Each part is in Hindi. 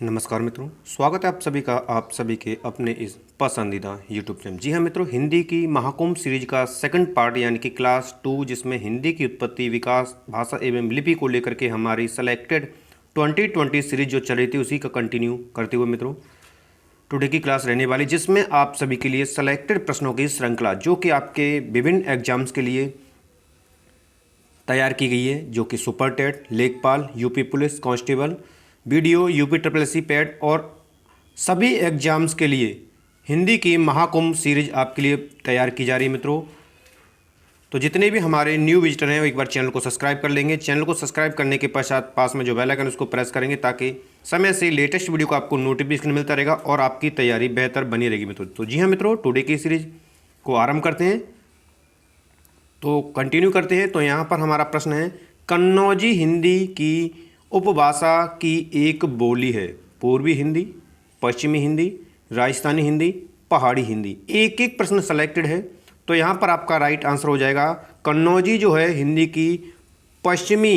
नमस्कार मित्रों, स्वागत है आप सभी के अपने इस पसंदीदा यूट्यूब चैनल। जी हाँ मित्रों, हिंदी की महाकुंभ सीरीज का सेकंड पार्ट यानी कि क्लास 2, जिसमें हिंदी की उत्पत्ति, विकास, भाषा एवं लिपि को लेकर के हमारी सेलेक्टेड 2020 सीरीज जो चल रही थी उसी का कंटिन्यू करते हुए मित्रों टुडे की क्लास रहने वाली, जिसमें आप सभी के लिए सेलेक्टेड प्रश्नों की श्रृंखला जो कि आपके विभिन्न एग्जाम्स के लिए तैयार की गई है, जो कि सुपर टेट, लेखपाल, UP police constable, BDO, UP triple C पैड और सभी एग्जाम्स के लिए हिंदी की महाकुंभ सीरीज आपके लिए तैयार की जा रही है मित्रों। तो जितने भी हमारे न्यू विजिटर हैं वो एक बार चैनल को सब्सक्राइब कर लेंगे। चैनल को सब्सक्राइब करने के पश्चात पास में जो बेल आइकन उसको प्रेस करेंगे ताकि समय से लेटेस्ट वीडियो का आपको नोटिफिकेशन मिलता रहेगा और आपकी तैयारी बेहतर बनी रहेगी मित्रों। तो जी हाँ मित्रों, टुडे की सीरीज को आरंभ करते हैं, तो कंटिन्यू करते हैं। तो यहाँ पर हमारा प्रश्न है, कन्नौजी हिंदी की उपभाषा की एक बोली है। पूर्वी हिंदी, पश्चिमी हिंदी, राजस्थानी हिंदी, पहाड़ी हिंदी। एक एक प्रश्न सेलेक्टेड है, तो यहाँ पर आपका राइट आंसर हो जाएगा कन्नौजी जो है हिंदी की पश्चिमी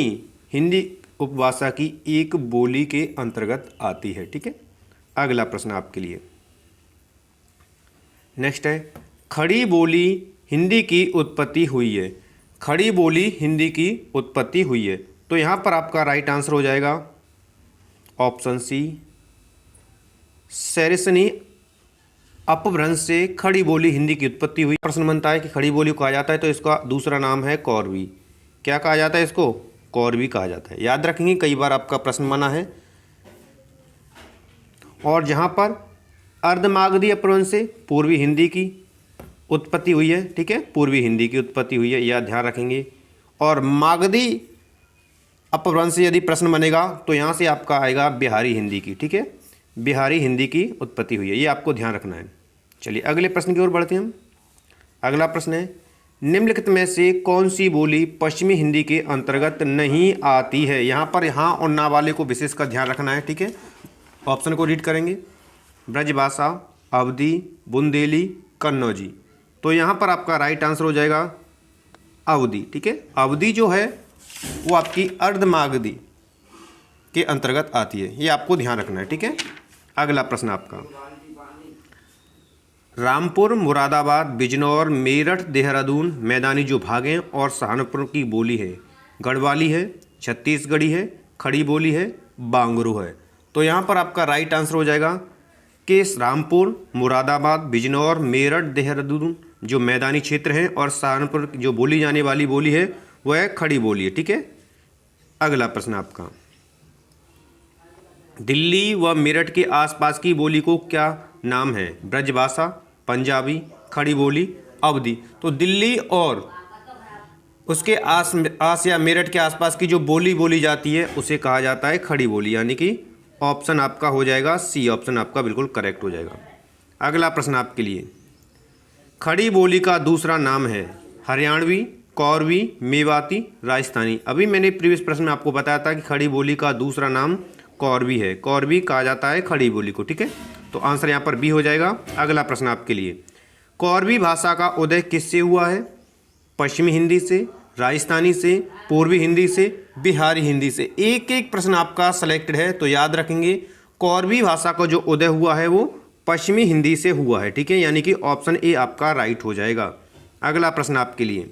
हिंदी उपभाषा की एक बोली के अंतर्गत आती है। ठीक है, अगला प्रश्न आपके लिए नेक्स्ट है, खड़ी बोली हिंदी की उत्पत्ति हुई है। खड़ी बोली हिंदी की उत्पत्ति हुई है, तो यहाँ पर आपका राइट आंसर हो जाएगा ऑप्शन सी, सैरसनी अपभ्रंश से खड़ी बोली हिंदी की उत्पत्ति हुई। प्रश्न बनता है कि खड़ी बोली को कहा जाता है तो इसका दूसरा नाम है कौरवी। क्या कहा जाता है इसको? कौरवी कहा जाता है। याद रखेंगे, कई बार आपका प्रश्न बना है। और जहाँ पर अर्धमागधी अपभ्रंश से पूर्वी हिंदी की उत्पत्ति हुई है। ठीक है, पूर्वी हिंदी की उत्पत्ति हुई है, यह ध्यान रखेंगे। और मागधी अपभ्रंश से यदि प्रश्न बनेगा तो यहाँ से आपका आएगा बिहारी हिंदी की। ठीक है, बिहारी हिंदी की उत्पत्ति हुई है, ये आपको ध्यान रखना है। चलिए अगले प्रश्न की ओर बढ़ते हैं हम। अगला प्रश्न है, निम्नलिखित में से कौन सी बोली पश्चिमी हिंदी के अंतर्गत नहीं आती है। यहाँ पर हाँ और ना वाले को विशेष का ध्यान रखना है। ठीक है, ऑप्शन को रीड करेंगे, ब्रजभाषा, अवधी, बुंदेली, कन्नौजी। तो यहाँ पर आपका राइट आंसर हो जाएगा अवधी। ठीक है, अवधी जो है वो आपकी अर्धमागधी के अंतर्गत आती है, ये आपको ध्यान रखना है। ठीक है, अगला प्रश्न आपका, रामपुर, मुरादाबाद, बिजनौर, मेरठ, देहरादून मैदानी जो भाग हैं और सहारनपुर की बोली है, गढ़वाली है, छत्तीसगढ़ी है, खड़ी बोली है, बांगरू है। तो यहाँ पर आपका राइट आंसर हो जाएगा कि रामपुर, मुरादाबाद, बिजनौर, मेरठ, देहरादून जो मैदानी क्षेत्र हैं और सहारनपुर जो बोली जाने वाली बोली है वह खड़ी बोली है। ठीक है, अगला प्रश्न आपका, दिल्ली व मेरठ के आसपास की बोली को क्या नाम है? ब्रजभाषा, पंजाबी, खड़ी बोली, अवधी। तो दिल्ली और उसके आस या मेरठ के आसपास की जो बोली बोली जाती है उसे कहा जाता है खड़ी बोली, यानी कि ऑप्शन आपका हो जाएगा सी, ऑप्शन आपका बिल्कुल करेक्ट हो जाएगा। अगला प्रश्न आपके लिए, खड़ी बोली का दूसरा नाम है हरियाणवी, कौरवी, मेवाती, राजस्थानी। अभी मैंने प्रीवियस प्रश्न में आपको बताया था कि खड़ी बोली का दूसरा नाम कौरवी है, कौरवी कहा जाता है खड़ी बोली को। ठीक है, तो आंसर यहाँ पर बी हो जाएगा। अगला प्रश्न आपके लिए, कौरवी भाषा का उदय किससे हुआ है? पश्चिमी हिंदी से, राजस्थानी से, पूर्वी हिंदी से, बिहारी हिंदी से। एक एक प्रश्न आपका सेलेक्टेड है, तो याद रखेंगे कौरवी भाषा का जो उदय हुआ है वो पश्चिमी हिंदी से हुआ है। ठीक है, यानी कि ऑप्शन ए आपका राइट हो जाएगा। अगला प्रश्न आपके लिए,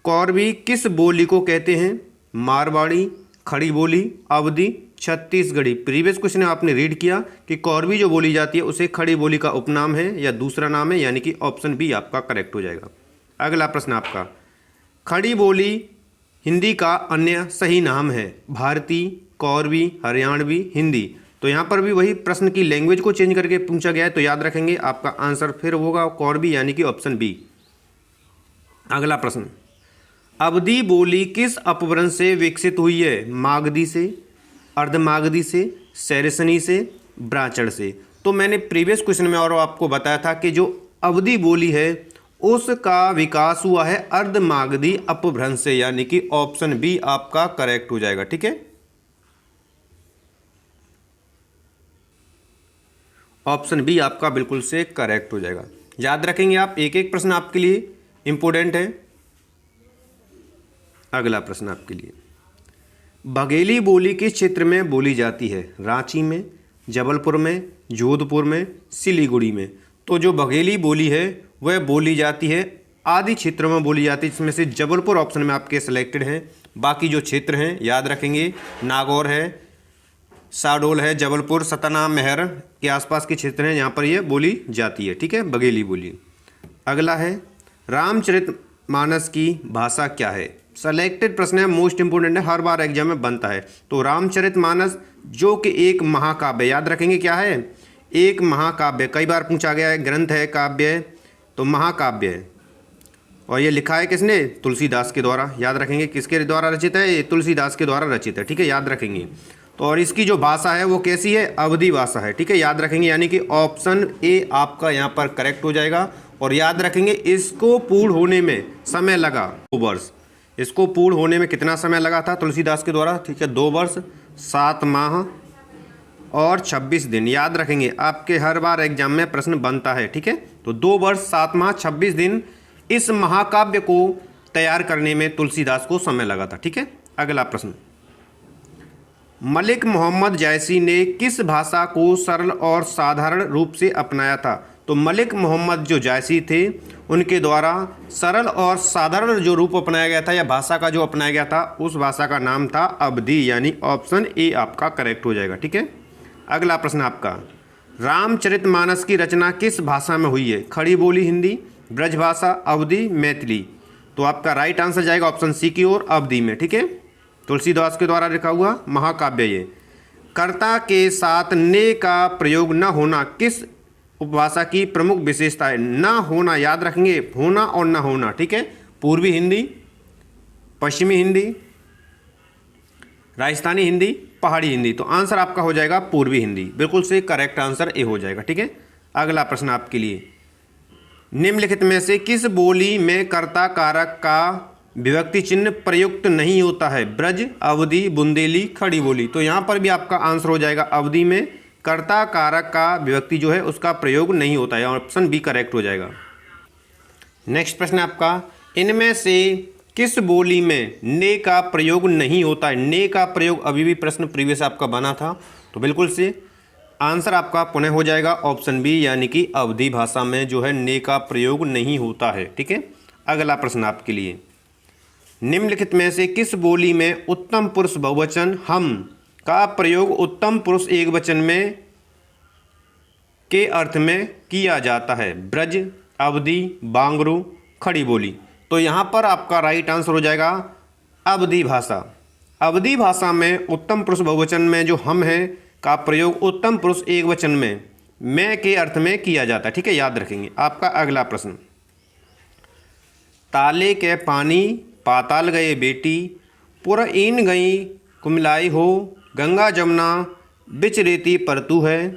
कौरवी किस बोली को कहते हैं? मारवाड़ी, खड़ी बोली, अवधी, छत्तीसगढ़ी। प्रीवियस क्वेश्चन आपने रीड किया कि कौरवी जो बोली जाती है उसे खड़ी बोली का उपनाम है या दूसरा नाम है, यानी कि ऑप्शन बी आपका करेक्ट हो जाएगा। अगला प्रश्न आपका, खड़ी बोली हिंदी का अन्य सही नाम है? भारती, कौरवी, हरियाणवी, हिंदी। तो यहाँ पर भी वही प्रश्न की लैंग्वेज को चेंज करके पूछा गया है, तो याद रखेंगे आपका आंसर फिर होगा कौरवी, यानी कि ऑप्शन बी। अगला प्रश्न, अवधी बोली किस अपभ्रंश से विकसित हुई है? मागधी से, अर्धमागधी से, सैरसनी से, ब्राह्मण से। तो मैंने प्रीवियस क्वेश्चन में और आपको बताया था कि जो अवधी बोली है उसका विकास हुआ है अर्धमागधी अपभ्रंश से, यानी कि ऑप्शन बी आपका करेक्ट हो जाएगा। ठीक है, ऑप्शन बी आपका बिल्कुल से करेक्ट हो जाएगा। याद रखेंगे आप, एक एक प्रश्न आपके लिए इंपॉर्टेंट है। अगला प्रश्न आपके लिए, बघेली बोली किस क्षेत्र में बोली जाती है? रांची में, जबलपुर में, जोधपुर में, सिलीगुड़ी में। तो जो बघेली बोली है वह बोली जाती है आदि क्षेत्रों में बोली जाती है, जिसमें से जबलपुर ऑप्शन में आपके सिलेक्टेड हैं। बाकी जो क्षेत्र हैं याद रखेंगे, नागौर है, शहडोल है, जबलपुर, सतना, मेहर के आसपास के क्षेत्र हैं, यहाँ पर ये बोली जाती है। ठीक है, बघेली बोली। अगला है रामचरितमानस की भाषा क्या है। सेलेक्टेड प्रश्न है, मोस्ट इंपोर्टेंट है, हर बार एग्जाम में बनता है। तो रामचरितमानस जो कि एक महाकाव्य, याद रखेंगे क्या है, एक महाकाव्य, कई बार पूछा गया है, ग्रंथ है, काव्य है, तो महाकाव्य है। और ये लिखा है किसने, तुलसीदास के द्वारा। याद रखेंगे किसके द्वारा रचित है, ये तुलसीदास के द्वारा रचित है। ठीक है, याद रखेंगे। तो और इसकी जो भाषा है वो कैसी है, अवधी भाषा है। ठीक है, याद रखेंगे, यानी कि ऑप्शन ए आपका यहाँ पर करेक्ट हो जाएगा। और याद रखेंगे इसको पूर्ण होने में समय लगा 2 वर्ष। इसको पूर्ण होने में कितना समय लगा था तुलसीदास के द्वारा, ठीक है, 2 वर्ष 7 माह और 26 दिन। याद रखेंगे, आपके हर बार एग्जाम में प्रश्न बनता है। ठीक है, तो 2 वर्ष 7 माह 26 दिन इस महाकाव्य को तैयार करने में तुलसीदास को समय लगा था। ठीक है, अगला प्रश्न, मलिक मोहम्मद जैसी ने किस भाषा को सरल और साधारण रूप से अपनाया था। तो मलिक मोहम्मद जो जैसी थे उनके द्वारा सरल और साधारण जो रूप अपनाया गया था या भाषा का जो अपनाया गया था, उस भाषा का नाम था अवधी, यानी ऑप्शन ए आपका करेक्ट हो जाएगा। ठीक है, अगला प्रश्न आपका, रामचरितमानस की रचना किस भाषा में हुई है। खड़ी बोली हिंदी, ब्रजभाषा, अवधी, मैथिली। तो आपका राइट आंसर जाएगा ऑप्शन सी की ओर, अवधी में। ठीक है, तुलसीदास के द्वारा लिखा हुआ महाकाव्य ये। कर्ता के साथ ने का प्रयोग न होना किस उपभाषा की प्रमुख विशेषता है। न होना, याद रखेंगे, होना और न होना। ठीक है, पूर्वी हिंदी, पश्चिमी हिंदी, राजस्थानी हिंदी, पहाड़ी हिंदी। तो आंसर आपका हो जाएगा पूर्वी हिंदी, बिल्कुल से करेक्ट आंसर ए हो जाएगा। ठीक है, अगला प्रश्न आपके लिए, निम्नलिखित में से किस बोली में कर्ता कारक का विभक्ति चिन्ह प्रयुक्त नहीं होता है। ब्रज, अवधी, बुंदेली, खड़ी बोली। तो यहाँ पर भी आपका आंसर हो जाएगा अवधी में कर्ता कारक का विभक्ति जो है उसका प्रयोग नहीं होता है, ऑप्शन बी करेक्ट हो जाएगा। नेक्स्ट प्रश्न आपका, इनमें से किस बोली में ने का प्रयोग नहीं होता है। ने का प्रयोग अभी भी प्रश्न प्रीवियस आपका बना था, तो बिल्कुल से आंसर आपका पुनः हो जाएगा ऑप्शन बी, यानी कि अवधी भाषा में जो है ने का प्रयोग नहीं होता है। ठीक है, अगला प्रश्न आपके लिए, निम्नलिखित में से किस बोली में उत्तम पुरुष बहुवचन हम का प्रयोग उत्तम पुरुष एकवचन में के अर्थ में किया जाता है। ब्रज, अवधी, बांगरू, खड़ी बोली। तो यहाँ पर आपका राइट आंसर हो जाएगा अवधी भाषा। अवधी भाषा में उत्तम पुरुष बहुवचन में जो हम है का प्रयोग उत्तम पुरुष एकवचन में मैं के अर्थ में किया जाता है। ठीक है, याद रखेंगे। आपका अगला प्रश्न, ताले के पानी पाताल गए बेटी, पुरईन गई कुमिलाई हो, गंगा जमुना बिच रेती परतू है,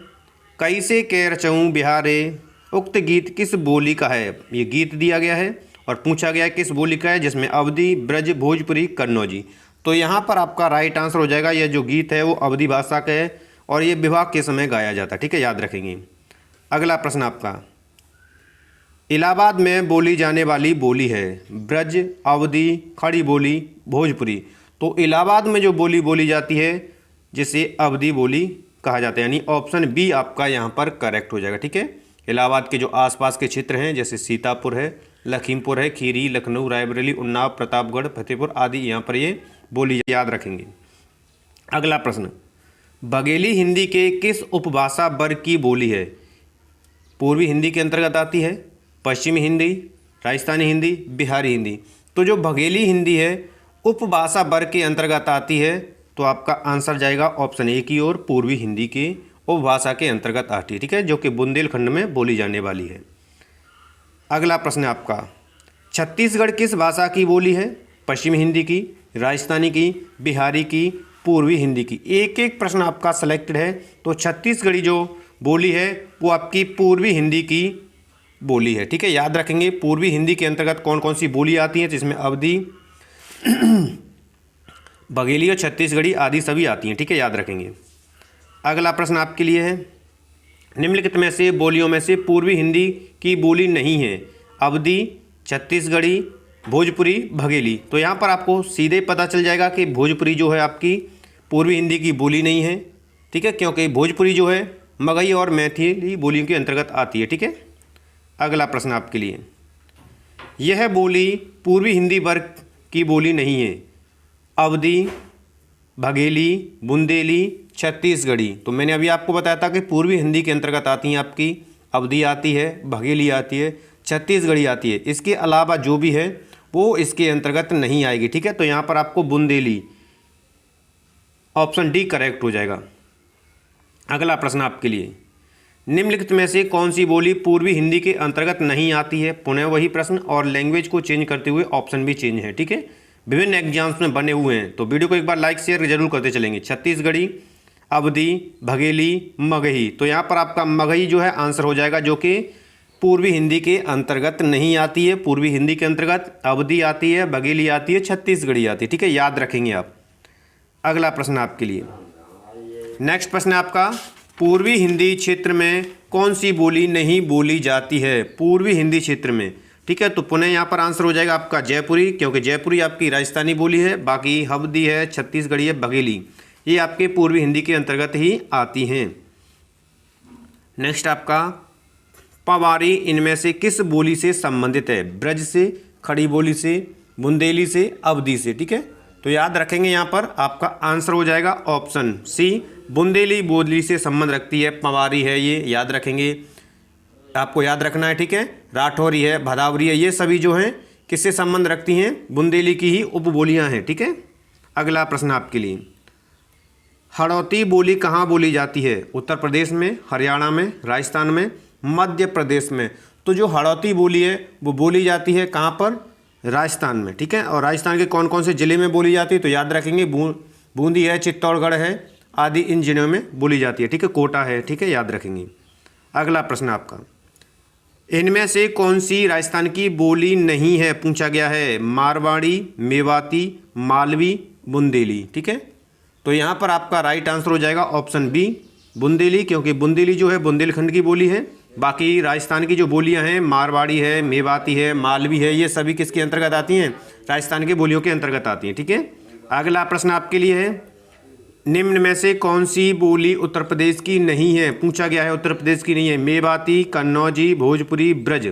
कैसे के रचऊँ बिहारे। उक्त गीत किस बोली का है। ये गीत दिया गया है और पूछा गया है किस बोली का है, जिसमें अवधी, ब्रज, भोजपुरी, कन्नौजी। तो यहाँ पर आपका राइट आंसर हो जाएगा, यह जो गीत है वो अवधी भाषा का है और ये विवाह के समय गाया जाता है। ठीक है, याद रखेंगे। अगला प्रश्न आपका, इलाहाबाद में बोली जाने वाली बोली है ब्रज, अवधी, खड़ी बोली, भोजपुरी। तो इलाहाबाद में जो बोली बोली जाती है जिसे अवधी बोली कहा जाता है, यानी ऑप्शन बी आपका यहाँ पर करेक्ट हो जाएगा। ठीक है, इलाहाबाद के जो आसपास के क्षेत्र हैं जैसे सीतापुर है, लखीमपुर है, खीरी, लखनऊ, रायबरेली, उन्नाव, प्रतापगढ़, फतेहपुर आदि, यहाँ पर ये बोली याद रखेंगे। अगला प्रश्न, बघेली हिंदी के किस उपभाषा वर्ग की बोली है। पूर्वी हिंदी के अंतर्गत आती है, पश्चिमी हिंदी, राजस्थानी हिंदी, बिहारी हिंदी। तो जो बघेली हिंदी है उपभाषा वर्ग के अंतर्गत आती है, तो आपका आंसर जाएगा ऑप्शन ए की ओर, पूर्वी हिंदी के उपभाषा के अंतर्गत आती है। ठीक है, जो कि बुंदेलखंड में बोली जाने वाली है। अगला प्रश्न आपका, छत्तीसगढ़ किस भाषा की बोली है। पश्चिमी हिंदी की, राजस्थानी की, बिहारी की, पूर्वी हिंदी की। एक एक प्रश्न आपका सेलेक्टेड है। तो छत्तीसगढ़ी जो बोली है वो आपकी पूर्वी हिंदी की बोली है। ठीक है, याद रखेंगे पूर्वी हिंदी के अंतर्गत कौन कौन सी बोली आती हैं, जिसमें अवधी, बघेली और छत्तीसगढ़ी आदि सभी आती हैं। ठीक है, याद रखेंगे। अगला प्रश्न आपके लिए है, निम्नलिखित में से बोलियों में से पूर्वी हिंदी की बोली नहीं है। अवधी, छत्तीसगढ़ी, भोजपुरी, बघेली। तो यहाँ पर आपको सीधे पता चल जाएगा कि भोजपुरी जो है आपकी पूर्वी हिंदी की बोली नहीं है। ठीक है, क्योंकि भोजपुरी जो है मगही और मैथिली बोलियों के अंतर्गत आती है। ठीक है, अगला प्रश्न आपके लिए, यह बोली पूर्वी हिंदी वर्ग की बोली नहीं है। अवधी, बघेली, बुंदेली, छत्तीसगढ़ी। तो मैंने अभी आपको बताया था कि पूर्वी हिंदी के अंतर्गत आती हैं आपकी अवधी आती है, बघेली आती है, छत्तीसगढ़ी आती है। इसके अलावा जो भी है वो इसके अंतर्गत नहीं आएगी। ठीक है, तो यहाँ पर आपको बुंदेली, ऑप्शन डी करेक्ट हो जाएगा। अगला प्रश्न आपके लिए, निम्नलिखित में से कौन सी बोली पूर्वी हिंदी के अंतर्गत नहीं आती है। पुनः वही प्रश्न और लैंग्वेज को चेंज करते हुए ऑप्शन भी चेंज है। ठीक है, विभिन्न एग्जाम्स में बने हुए हैं, तो वीडियो को एक बार लाइक शेयर जरूर करते चलेंगे। छत्तीसगढ़ी, अवधी, बघेली, मगही। तो यहाँ पर आपका मगही जो है आंसर हो जाएगा, जो कि पूर्वी हिंदी के अंतर्गत नहीं आती है। पूर्वी हिंदी के अंतर्गत अवधी आती है, बघेली आती है, छत्तीसगढ़ी आती है। ठीक है, याद रखेंगे आप। अगला प्रश्न आपके लिए, नेक्स्ट प्रश्न है आपका, पूर्वी हिंदी क्षेत्र में कौन सी बोली नहीं बोली जाती है। पूर्वी हिंदी क्षेत्र में। ठीक है, तो पुनः यहाँ पर आंसर हो जाएगा आपका जयपुरी, क्योंकि जयपुरी आपकी राजस्थानी बोली है। बाकी अवधी है, छत्तीसगढ़ी है, बघेली, ये आपके पूर्वी हिंदी के अंतर्गत ही आती हैं। नेक्स्ट आपका, पवारी इनमें से किस बोली से संबंधित है। ब्रज से, खड़ी बोली से, बुंदेली से, अवधी से। ठीक है, तो याद रखेंगे यहाँ पर आपका आंसर हो जाएगा ऑप्शन सी, बुंदेली बोली से संबंध रखती है पवारी है, ये याद रखेंगे, आपको याद रखना है। ठीक है, राठौरी है, भदावरी है, ये सभी जो हैं किससे संबंध रखती हैं, बुंदेली की ही उपबोलियाँ हैं। ठीक है, अगला प्रश्न आपके लिए, हड़ौती बोली कहाँ बोली जाती है। उत्तर प्रदेश में, हरियाणा में, राजस्थान में, मध्य प्रदेश में। तो जो हड़ौती बोली है वो बोली जाती है कहाँ पर, राजस्थान में। ठीक है, और राजस्थान के कौन कौन से ज़िले में बोली जाती है, तो याद रखेंगे बूंदी है, चित्तौड़गढ़ है आदि, इन जिलों में बोली जाती है। ठीक है, कोटा है। ठीक है, याद रखेंगे। अगला प्रश्न आपका, इनमें से कौन सी राजस्थान की बोली नहीं है, पूछा गया है। मारवाड़ी, मेवाती, मालवी, बुंदेली। ठीक है, तो यहाँ पर आपका राइट आंसर हो जाएगा ऑप्शन बी, बुंदेली, क्योंकि बुंदेली जो है बुंदेलखंड की बोली है। बाकी राजस्थान की जो बोलियां हैं, मारवाड़ी है, मेवाती है, मालवी है, ये सभी किसके अंतर्गत आती हैं, राजस्थान की बोलियों के अंतर्गत आती हैं। ठीक है, अगला प्रश्न आपके लिए है, निम्न में से कौन सी बोली उत्तर प्रदेश की नहीं है। पूछा गया है उत्तर प्रदेश की नहीं है। मेवाती, कन्नौजी, भोजपुरी, ब्रज।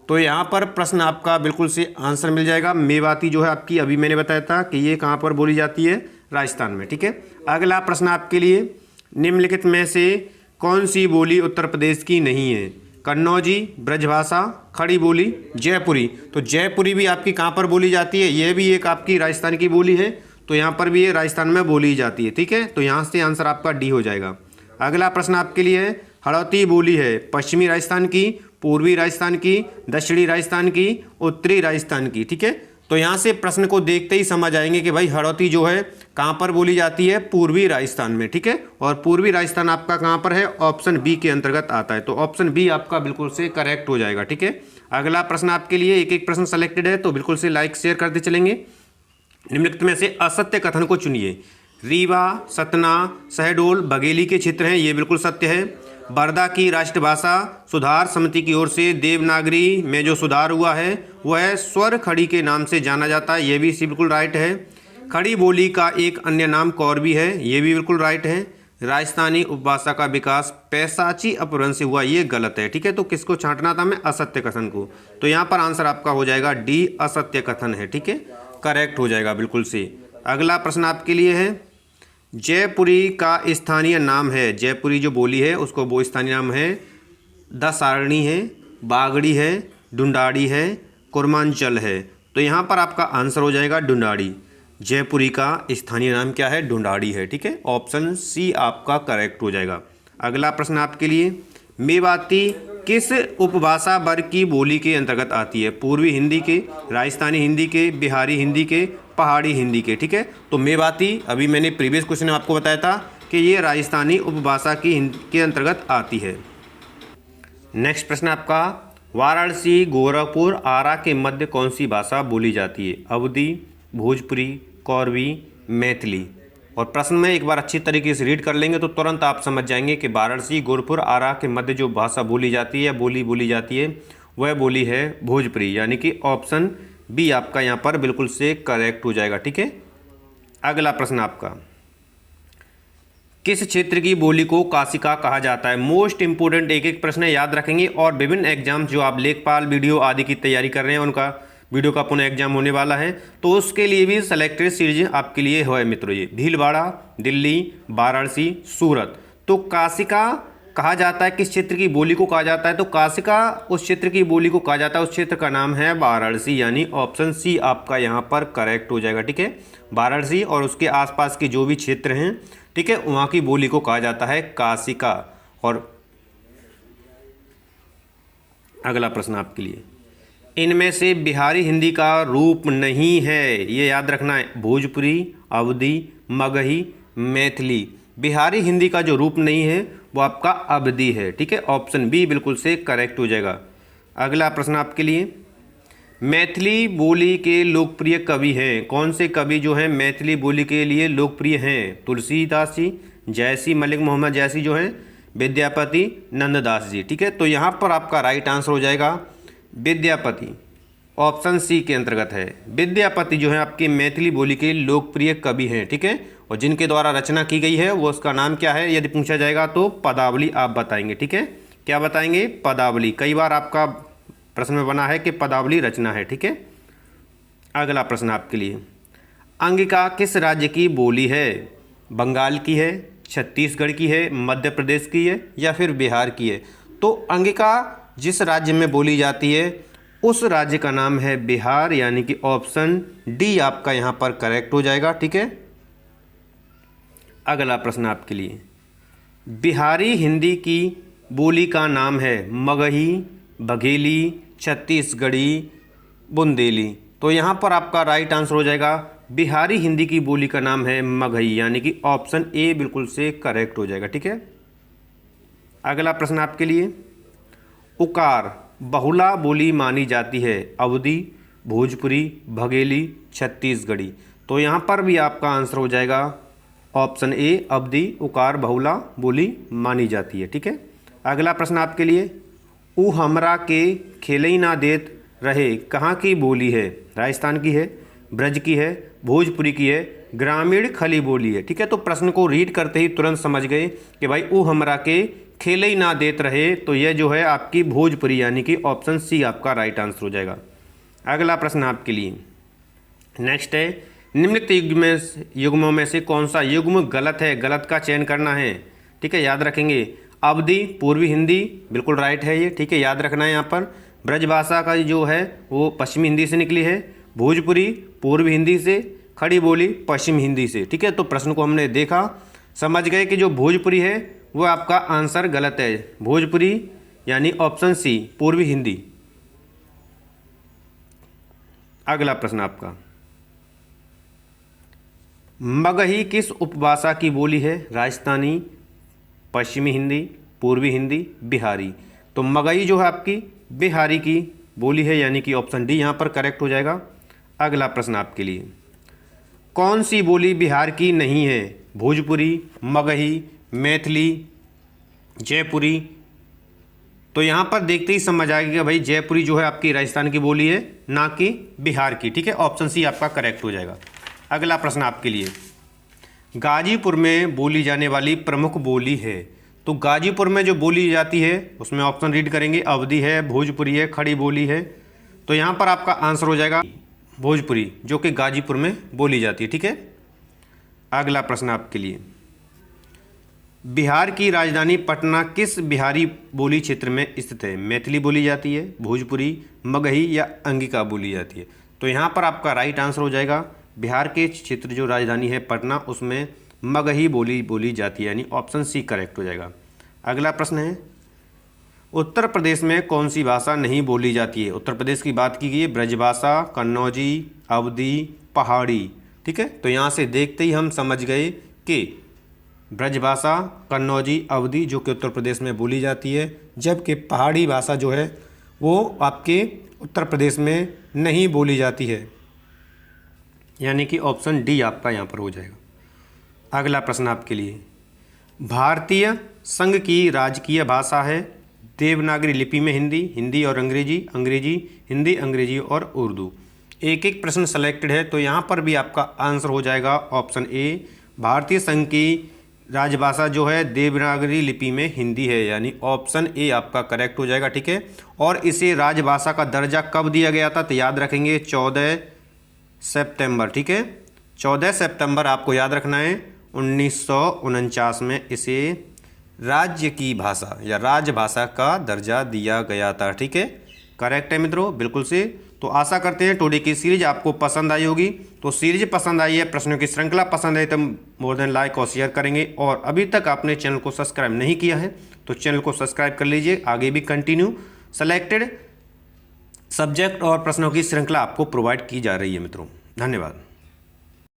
तो यहाँ पर प्रश्न आपका बिल्कुल से आंसर मिल जाएगा। मेवाती जो है आपकी, अभी मैंने बताया था कि ये कहाँ पर बोली जाती है, राजस्थान में। ठीक है, अगला प्रश्न आपके लिए, निम्नलिखित में से कौन सी बोली उत्तर प्रदेश की नहीं है। कन्नौजी, ब्रजभाषा, खड़ी बोली, जयपुरी। तो जयपुरी भी आपकी कहाँ पर बोली जाती है, ये भी एक आपकी राजस्थान की बोली है, तो यहाँ पर भी ये राजस्थान में बोली जाती है। ठीक है, तो यहाँ से आंसर आपका डी हो जाएगा। अगला प्रश्न आपके लिए है, हड़ौती बोली है पश्चिमी राजस्थान की, पूर्वी राजस्थान की, दक्षिणी राजस्थान की, उत्तरी राजस्थान की। ठीक है, तो यहाँ से प्रश्न को देखते ही समझ आएंगे कि भाई हड़ौती जो है कहाँ पर बोली जाती है, पूर्वी राजस्थान में। ठीक है, और पूर्वी राजस्थान आपका कहाँ पर है, ऑप्शन बी के अंतर्गत आता है। तो ऑप्शन बी आपका बिल्कुल से करेक्ट हो जाएगा। ठीक है, अगला प्रश्न आपके लिए, एक एक प्रश्न सेलेक्टेड है, तो बिल्कुल से लाइक शेयर करते चलेंगे। निम्नलिखित में से असत्य कथन को चुनिए। रीवा, सतना, शहडोल, बघेली के क्षेत्र हैं, ये बिल्कुल सत्य है। बरदा की राष्ट्रभाषा सुधार समिति की ओर से देवनागरी में जो सुधार हुआ है वह स्वर खड़ी के नाम से जाना जाता है, ये भी बिल्कुल राइट है। खड़ी बोली का एक अन्य नाम कौरवी है, ये भी बिल्कुल राइट है। राजस्थानी उपभाषा का विकास पैसाची अपभ्रंश से हुआ, ये गलत है। ठीक है, तो किसको छांटना था मैं, असत्य कथन को। तो यहाँ पर आंसर आपका हो जाएगा डी, असत्य कथन है। ठीक है, करेक्ट हो जाएगा बिल्कुल से। अगला प्रश्न आपके लिए है, जयपुरी का स्थानीय नाम है। जयपुरी जो बोली है उसको वो स्थानीय नाम है, दसारणी है, बागड़ी है, डुंडाड़ी है, कुर्मांचल है। तो यहाँ पर आपका आंसर हो जाएगा डुंडाड़ी। जयपुरी का स्थानीय नाम क्या है, डुंडाड़ी है। ठीक है, ऑप्शन सी आपका करेक्ट हो जाएगा। अगला प्रश्न आपके लिए, मेवाती किस उपभाषा वर्ग की बोली के अंतर्गत आती है। पूर्वी हिंदी के, राजस्थानी हिंदी के, बिहारी हिंदी के, पहाड़ी हिंदी के। ठीक है, तो मेवाती अभी मैंने प्रीवियस क्वेश्चन में आपको बताया था कि ये राजस्थानी उपभाषा के अंतर्गत आती है। नेक्स्ट प्रश्न आपका, वाराणसी, गोरखपुर, आरा के मध्य कौन सी भाषा बोली जाती है। अवधी, भोजपुरी, कौरवी, मैथिली। और प्रश्न में एक बार अच्छी तरीके से रीड कर लेंगे तो तुरंत आप समझ जाएंगे कि वाराणसी, गोरखपुर, आरा के मध्य जो भाषा बोली जाती है, बोली जाती है, वह बोली है भोजपुरी, यानी कि ऑप्शन बी आपका यहाँ पर बिल्कुल से करेक्ट हो जाएगा। ठीक है, अगला प्रश्न आपका, किस क्षेत्र की बोली को काशिका कहा जाता है? मोस्ट इंपोर्टेंट एक एक प्रश्न याद रखेंगे और विभिन्न एग्जाम जो आप लेखपाल वीडियो आदि की तैयारी कर रहे हैं उनका वीडियो का पुनः एग्जाम होने वाला है, तो उसके लिए भी सेलेक्टेड सीरीज आपके लिए है मित्रों। ये भीलवाड़ा, दिल्ली, वाराणसी, सूरत। तो काशिका कहा जाता है किस क्षेत्र की बोली को कहा जाता है? तो काशिका उस क्षेत्र की बोली को कहा जाता है, उस क्षेत्र का नाम है वाराणसी, यानी ऑप्शन सी आपका यहाँ पर करेक्ट हो जाएगा। ठीक है, वाराणसी और उसके आसपास के जो भी क्षेत्र हैं, ठीक है, वहाँ की बोली को कहा जाता है काशिका। और अगला प्रश्न आपके लिए, इनमें से बिहारी हिंदी का रूप नहीं है, ये याद रखना है। भोजपुरी, अवधी, मगही, मैथिली। बिहारी हिंदी का जो रूप नहीं है वो आपका अवधी है। ठीक है, ऑप्शन बी बिल्कुल से करेक्ट हो जाएगा। अगला प्रश्न आपके लिए, मैथिली बोली के लोकप्रिय कवि हैं? कौन से कवि जो हैं मैथिली बोली के लिए लोकप्रिय हैं? तुलसीदास जी, जैसी, मलिक मोहम्मद जैसी जो हैं, विद्यापति, नंददास जी। ठीक है, तो यहाँ पर आपका राइट आंसर हो जाएगा विद्यापति, ऑप्शन सी के अंतर्गत है। विद्यापति जो है आपकी मैथिली बोली के लोकप्रिय कवि हैं। ठीक है, और जिनके द्वारा रचना की गई है वो उसका नाम क्या है यदि पूछा जाएगा तो पदावली आप बताएंगे। ठीक है, क्या बताएंगे? पदावली। कई बार आपका प्रश्न में बना है कि पदावली रचना है। ठीक है, अगला प्रश्न आपके लिए, अंगिका किस राज्य की बोली है? बंगाल की है, छत्तीसगढ़ की है, मध्य प्रदेश की है या फिर बिहार की है? तो अंगिका जिस राज्य में बोली जाती है उस राज्य का नाम है बिहार, यानी कि ऑप्शन डी आपका यहाँ पर करेक्ट हो जाएगा। ठीक है, अगला प्रश्न आपके लिए, बिहारी हिंदी की बोली का नाम है मगही, बघेली, छत्तीसगढ़ी, बुंदेली। तो यहाँ पर आपका राइट आंसर हो जाएगा बिहारी हिंदी की बोली का नाम है मगही, यानी कि ऑप्शन ए बिल्कुल से करेक्ट हो जाएगा। ठीक है, अगला प्रश्न आपके लिए, उकार बहुला बोली मानी जाती है? अवधी, भोजपुरी, बघेली, छत्तीसगढ़ी। तो यहाँ पर भी आपका आंसर हो जाएगा ऑप्शन ए, अवधी, उकार बहुला बोली मानी जाती है। ठीक है, अगला प्रश्न आपके लिए, ऊ हमरा के खेलई ना देत रहे कहाँ की बोली है? राजस्थान की है, ब्रज की है, भोजपुरी की है, ग्रामीण खली बोली है। ठीक है, तो प्रश्न को रीड करते ही तुरंत समझ गए कि भाई ऊ हमरा के खेलई ना देत रहे, तो यह जो है आपकी भोजपुरी, यानी कि ऑप्शन सी आपका राइट आंसर हो जाएगा। अगला प्रश्न आपके लिए नेक्स्ट है, निम्नलिखित युग्मों में से कौन सा युग्म गलत है? गलत का चयन करना है। ठीक है, याद रखेंगे। अवधी पूर्वी हिंदी बिल्कुल राइट है ये। ठीक है, याद रखना है। यहाँ पर ब्रजभाषा का जो है वो पश्चिमी हिंदी से निकली है, भोजपुरी पूर्वी हिंदी से, खड़ी बोली पश्चिम हिंदी से। ठीक है, तो प्रश्न को हमने देखा, समझ गए कि जो भोजपुरी है वो आपका आंसर गलत है। भोजपुरी यानी ऑप्शन सी पूर्वी हिंदी। अगला प्रश्न आपका, मगही किस उपभाषा की बोली है? राजस्थानी, पश्चिमी हिंदी, पूर्वी हिंदी, बिहारी। तो मगही जो है आपकी बिहारी की बोली है, यानी कि ऑप्शन डी यहाँ पर करेक्ट हो जाएगा। अगला प्रश्न आपके लिए, कौन सी बोली बिहार की नहीं है? भोजपुरी, मगही, मैथिली, जयपुरी। तो यहाँ पर देखते ही समझ आएगा कि भाई जयपुरी जो है आपकी राजस्थान की बोली है, ना कि बिहार की। ठीक है, ऑप्शन सी आपका करेक्ट हो जाएगा। अगला प्रश्न आपके लिए, गाजीपुर में बोली जाने वाली प्रमुख बोली है? तो गाजीपुर में जो बोली जाती है उसमें ऑप्शन रीड करेंगे, अवधी है, भोजपुरी है, खड़ी बोली है। तो यहाँ पर आपका आंसर हो जाएगा भोजपुरी, जो कि गाजीपुर में बोली जाती है। ठीक है, अगला प्रश्न आपके लिए, बिहार की राजधानी पटना किस बिहारी बोली क्षेत्र में स्थित है? मैथिली बोली जाती है, भोजपुरी, मगही या अंगिका बोली जाती है? तो यहाँ पर आपका राइट आंसर हो जाएगा बिहार के क्षेत्र जो राजधानी है पटना, उसमें मगही बोली जाती है, यानी ऑप्शन सी करेक्ट हो जाएगा। अगला प्रश्न है, उत्तर प्रदेश में कौन सी भाषा नहीं बोली जाती है? उत्तर प्रदेश की बात की गई है, ब्रजभाषा, कन्नौजी, अवधी, पहाड़ी। ठीक है, तो यहाँ से देखते ही हम समझ गए कि ब्रजभाषा, कन्नौजी, अवधी जो कि उत्तर प्रदेश में बोली जाती है, जबकि पहाड़ी भाषा जो है वो आपके उत्तर प्रदेश में नहीं बोली जाती है, यानी कि ऑप्शन डी आपका यहाँ पर हो जाएगा। अगला प्रश्न आपके लिए, भारतीय संघ की राजकीय भाषा है? देवनागरी लिपि में हिंदी, हिंदी और अंग्रेजी, अंग्रेजी, हिंदी, अंग्रेजी और उर्दू। एक एक प्रश्न सेलेक्टेड है, तो यहाँ पर भी आपका आंसर हो जाएगा ऑप्शन ए, भारतीय संघ की राजभाषा जो है देवनागरी लिपि में हिंदी है, यानी ऑप्शन ए आपका करेक्ट हो जाएगा। ठीक है, और इसे राजभाषा का दर्जा कब दिया गया था, तो याद रखेंगे 14 सितंबर। ठीक है, 14 सितंबर आपको याद रखना है, 1949 में इसे राज्य की भाषा या राजभाषा का दर्जा दिया गया था। ठीक है, करेक्ट है मित्रों, बिल्कुल से। तो आशा करते हैं टुडे की सीरीज आपको पसंद आई होगी। तो सीरीज पसंद आई है, प्रश्नों की श्रृंखला पसंद आई तो मोर देन लाइक और शेयर करेंगे। और अभी तक आपने चैनल को सब्सक्राइब नहीं किया है तो चैनल को सब्सक्राइब कर लीजिए। आगे भी कंटिन्यू सेलेक्टेड सब्जेक्ट और प्रश्नों की श्रृंखला आपको प्रोवाइड की जा रही है मित्रों। धन्यवाद।